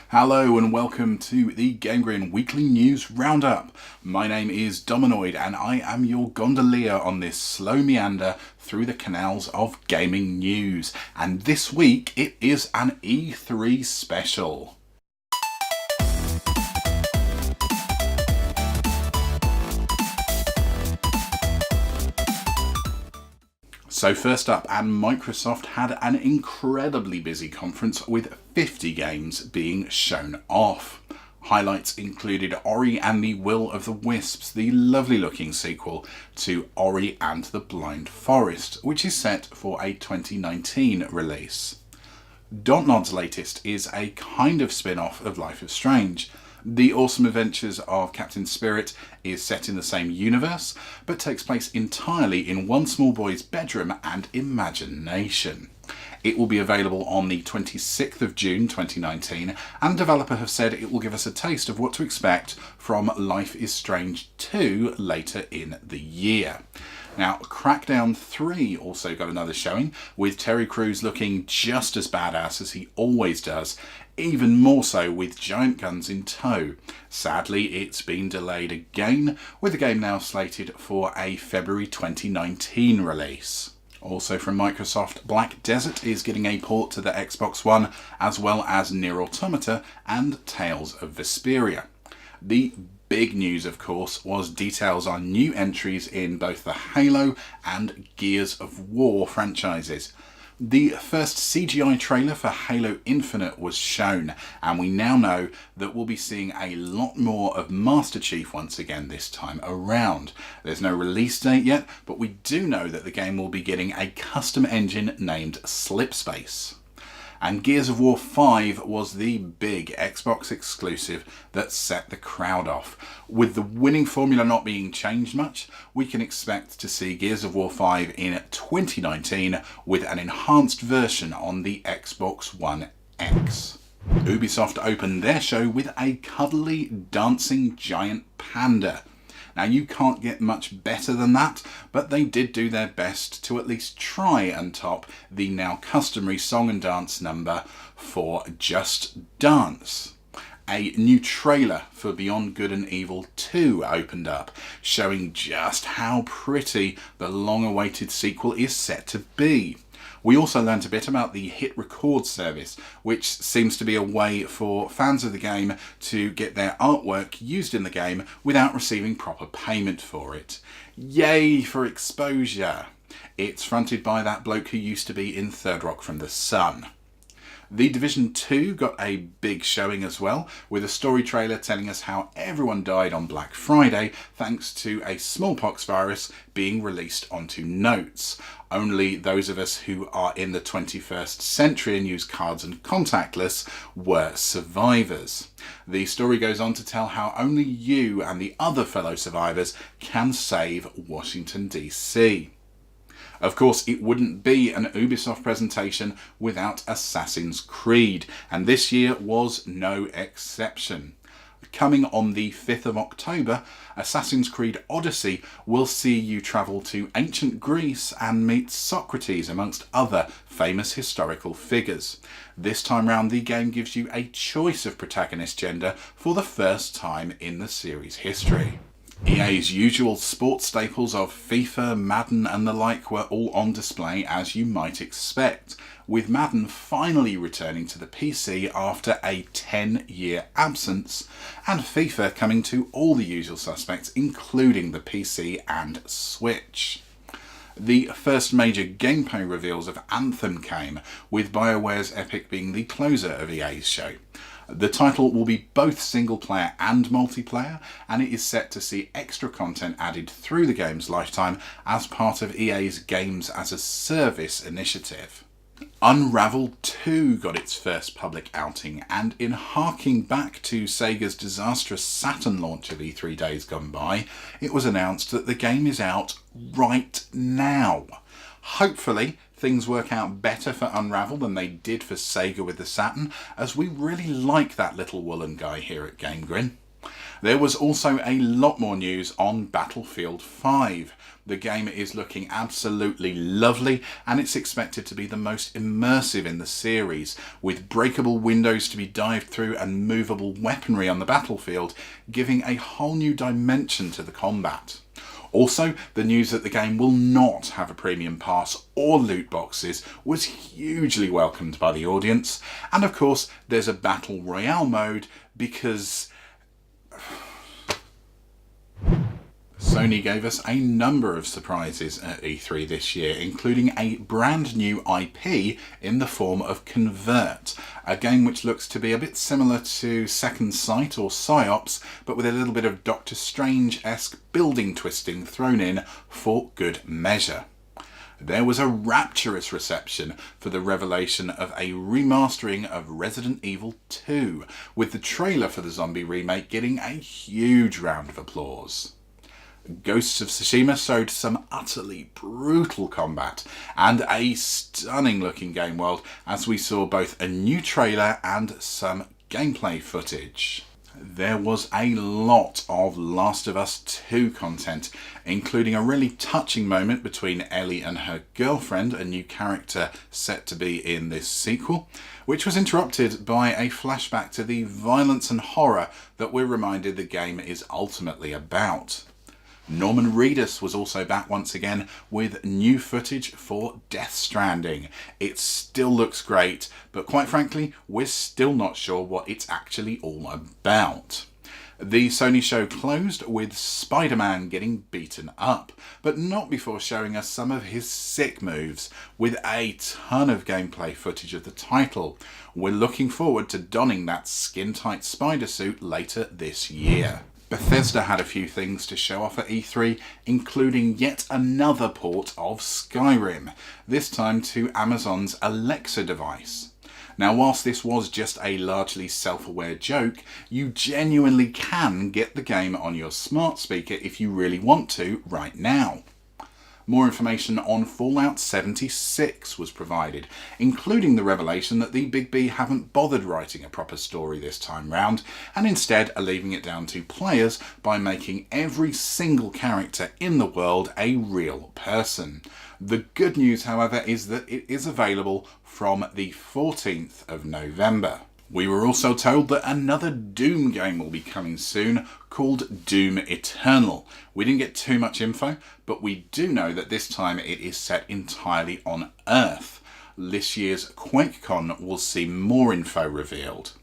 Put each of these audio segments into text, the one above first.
Hello and welcome to the GameGrin Weekly News Roundup. My name is Dominoid and I am your gondolier on this slow meander through the canals of gaming news. And this week it is an E3 special. So first up, and Microsoft had an incredibly busy conference with 50 games being shown off. Highlights included Ori and the Will of the Wisps, the lovely looking sequel to Ori and the Blind Forest, which is set for a 2019 release. Dontnod's latest is a kind of spin-off of Life is Strange. The awesome adventures of Captain Spirit is set in the same universe, but takes place entirely in one small boy's bedroom and imagination. It will be available on the 26th of June 2019, and the developer have said it will give us a taste of what to expect from Life is Strange 2 later in the year. Now, Crackdown 3 also got another showing, with Terry Crews looking just as badass as he always does, even more so with giant guns in tow. Sadly, it's been delayed again, with the game now slated for a February 2019 release. Also from Microsoft, Black Desert is getting a port to the Xbox One, as well as Nier Automata and Tales of Vesperia. The big news, of course, was details on new entries in both the Halo and Gears of War franchises. The first CGI trailer for Halo Infinite was shown, and we now know that we'll be seeing a lot more of Master Chief once again this time around. There's no release date yet, but we do know that the game will be getting a custom engine named Slipspace. And Gears of War 5 was the big Xbox exclusive that set the crowd off. With the winning formula not being changed much, we can expect to see Gears of War 5 in 2019 with an enhanced version on the Xbox One X. Ubisoft opened their show with a cuddly dancing giant panda. Now, you can't get much better than that, but they did do their best to at least try and top the now customary song and dance number for Just Dance. A new trailer for Beyond Good and Evil 2 opened up, showing just how pretty the long-awaited sequel is set to be. We also learnt a bit about the Hit Record service, which seems to be a way for fans of the game to get their artwork used in the game without receiving proper payment for it. Yay for exposure! It's fronted by that bloke who used to be in Third Rock from the Sun. The Division 2 got a big showing as well, with a story trailer telling us how everyone died on Black Friday thanks to a smallpox virus being released onto notes. Only those of us who are in the 21st century and use cards and contactless were survivors. The story goes on to tell how only you and the other fellow survivors can save Washington, D.C. Of course, it wouldn't be an Ubisoft presentation without Assassin's Creed, and this year was no exception. Coming on the 5th of October, Assassin's Creed Odyssey will see you travel to ancient Greece and meet Socrates amongst other famous historical figures. This time round, the game gives you a choice of protagonist gender for the first time in the series' history. EA's usual sports staples of FIFA, Madden and the like were all on display as you might expect, with Madden finally returning to the PC after a 10-year absence, and FIFA coming to all the usual suspects including the PC and Switch. The first major gameplay reveals of Anthem came, with BioWare's Epic being the closer of EA's show. The title will be both single player and multiplayer, and it is set to see extra content added through the game's lifetime as part of EA's Games as a Service initiative. Unravel 2 got its first public outing, and in harking back to Sega's disastrous Saturn launch of E3 days gone by, it was announced that the game is out right now. Hopefully, things work out better for Unravel than they did for Sega with the Saturn, as we really like that little woolen guy here at GameGrin. There was also a lot more news on Battlefield 5. The game is looking absolutely lovely and it's expected to be the most immersive in the series, with breakable windows to be dived through and movable weaponry on the battlefield, giving a whole new dimension to the combat. Also, the news that the game will not have a premium pass or loot boxes was hugely welcomed by the audience. And of course, there's a Battle Royale mode because Sony gave us a number of surprises at E3 this year, including a brand new IP in the form of Convert, a game which looks to be a bit similar to Second Sight or Psyops, but with a little bit of Doctor Strange-esque building twisting thrown in for good measure. There was a rapturous reception for the revelation of a remastering of Resident Evil 2, with the trailer for the zombie remake getting a huge round of applause. Ghosts of Tsushima showed some utterly brutal combat and a stunning looking game world, as we saw both a new trailer and some gameplay footage. There was a lot of Last of Us 2 content, including a really touching moment between Ellie and her girlfriend, a new character set to be in this sequel, which was interrupted by a flashback to the violence and horror that we're reminded the game is ultimately about. Norman Reedus was also back once again with new footage for Death Stranding. It still looks great, but quite frankly, we're still not sure what it's actually all about. The Sony show closed with Spider-Man getting beaten up, but not before showing us some of his sick moves, with a ton of gameplay footage of the title. We're looking forward to donning that skin-tight spider suit later this year. Bethesda had a few things to show off at E3, including yet another port of Skyrim, this time to Amazon's Alexa device. Now, whilst this was just a largely self-aware joke, you genuinely can get the game on your smart speaker if you really want to right now. More information on Fallout 76 was provided, including the revelation that the Big B haven't bothered writing a proper story this time round, and instead are leaving it down to players by making every single character in the world a real person. The good news, however, is that it is available from the 14th of November. We were also told that another Doom game will be coming soon, called Doom Eternal. We didn't get too much info, but we do know that this time it is set entirely on Earth. This year's QuakeCon will see more info revealed.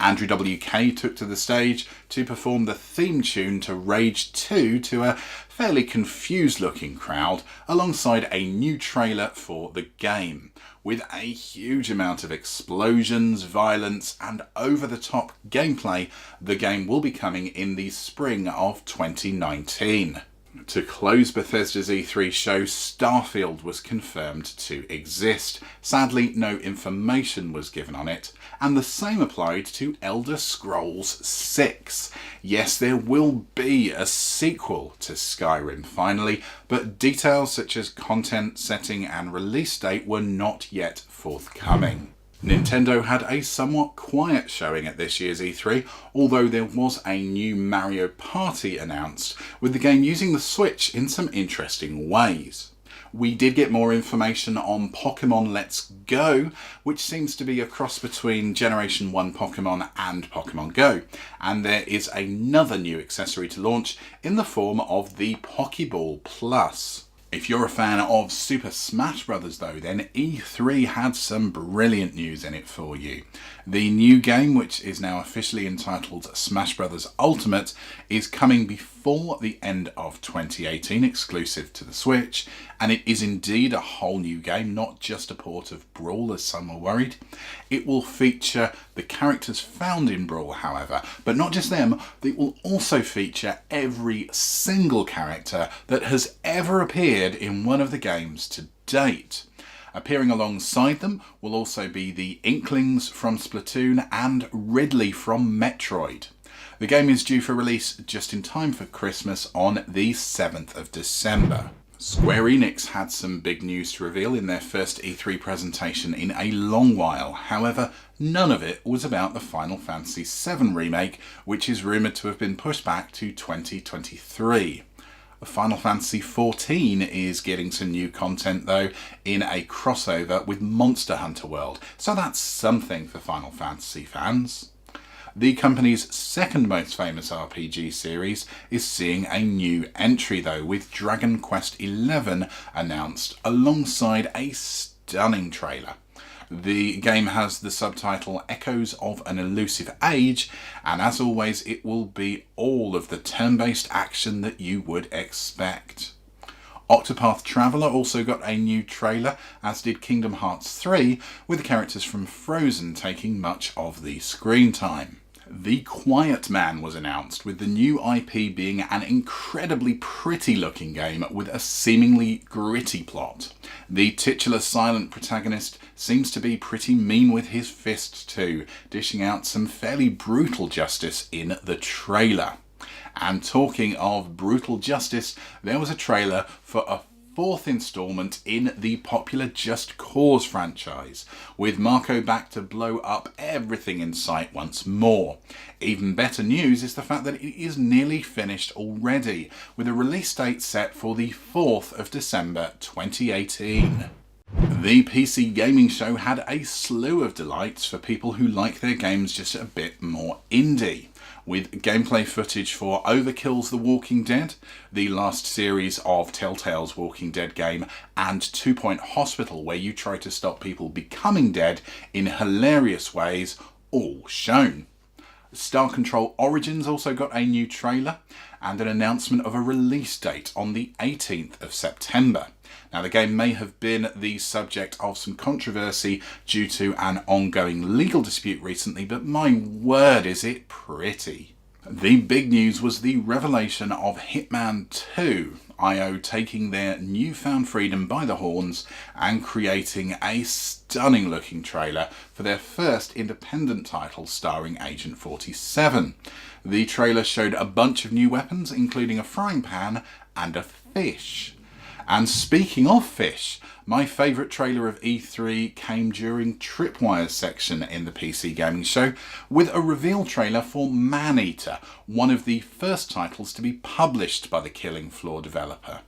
Andrew WK took to the stage to perform the theme tune to Rage 2 to a fairly confused looking crowd, alongside a new trailer for the game. With a huge amount of explosions, violence and over-the-top gameplay, the game will be coming in the spring of 2019. To close Bethesda's E3 show, Starfield was confirmed to exist. Sadly, no information was given on it, and the same applied to Elder Scrolls 6. Yes, there will be a sequel to Skyrim finally, but details such as content, setting and release date were not yet forthcoming. Nintendo had a somewhat quiet showing at this year's E3, although there was a new Mario Party announced, with the game using the Switch in some interesting ways. We did get more information on Pokemon Let's Go, which seems to be a cross between Generation 1 Pokemon and Pokemon Go, and there is another new accessory to launch in the form of the Pokeball Plus. If you're a fan of Super Smash Bros. Though, then E3 had some brilliant news in it for you. The new game, which is now officially entitled Smash Bros. Ultimate, is coming before the end of 2018, exclusive to the Switch, and it is indeed a whole new game, not just a port of Brawl as some were worried. It will feature the characters found in Brawl, however, but not just them, it will also feature every single character that has ever appeared in one of the games to date. Appearing alongside them will also be the Inklings from Splatoon and Ridley from Metroid. The game is due for release just in time for Christmas on the 7th of December. Square Enix had some big news to reveal in their first E3 presentation in a long while. However, none of it was about the Final Fantasy VII remake, which is rumoured to have been pushed back to 2023. Final Fantasy XIV is getting some new content though in a crossover with Monster Hunter World, so that's something for Final Fantasy fans. The company's second most famous RPG series is seeing a new entry though, with Dragon Quest XI announced alongside a stunning trailer. The game has the subtitle Echoes of an Elusive Age, and as always it will be all of the turn-based action that you would expect. Octopath Traveler also got a new trailer, as did Kingdom Hearts 3, with the characters from Frozen taking much of the screen time. The Quiet Man was announced, with the new IP being an incredibly pretty looking game with a seemingly gritty plot. The titular silent protagonist seems to be pretty mean with his fists too, dishing out some fairly brutal justice in the trailer. And talking of brutal justice, there was a trailer for a fourth instalment in the popular Just Cause franchise, with Marco back to blow up everything in sight once more. Even better news is the fact that it is nearly finished already, with a release date set for the 4th of December 2018. The PC Gaming Show had a slew of delights for people who like their games just a bit more indie, with gameplay footage for Overkill's The Walking Dead, the last series of Telltale's Walking Dead game, and 2 Point Hospital, where you try to stop people becoming dead in hilarious ways, all shown. Star Control Origins also got a new trailer and an announcement of a release date on the 18th of September. Now, the game may have been the subject of some controversy due to an ongoing legal dispute recently, but my word is it pretty. The big news was the revelation of Hitman 2, IO taking their newfound freedom by the horns and creating a stunning looking trailer for their first independent title starring Agent 47. The trailer showed a bunch of new weapons, including a frying pan and a fish. And speaking of fish, my favourite trailer of E3 came during Tripwire's section in the PC Gaming Show, with a reveal trailer for Maneater, one of the first titles to be published by the Killing Floor developer.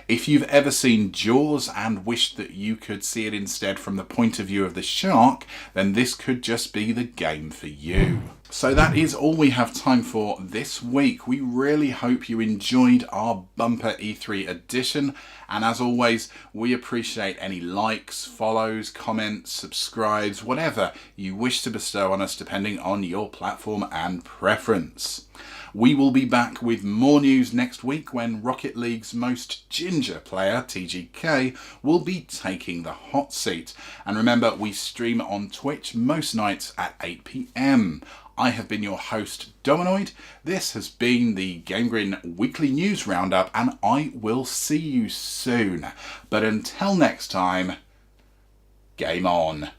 If you've ever seen Jaws and wished that you could see it instead from the point of view of the shark, then this could just be the game for you. So that is all we have time for this week. We really hope you enjoyed our bumper E3 edition, and as always, we appreciate any likes, follows, comments, subscribes, whatever you wish to bestow on us depending on your platform and preference. We will be back with more news next week when Rocket League's most ginger player, TGK, will be taking the hot seat. And remember, we stream on Twitch most nights at 8 PM. I have been your host, Dominoid. This has been the GameGrin Weekly News Roundup, and I will see you soon. But until next time, game on.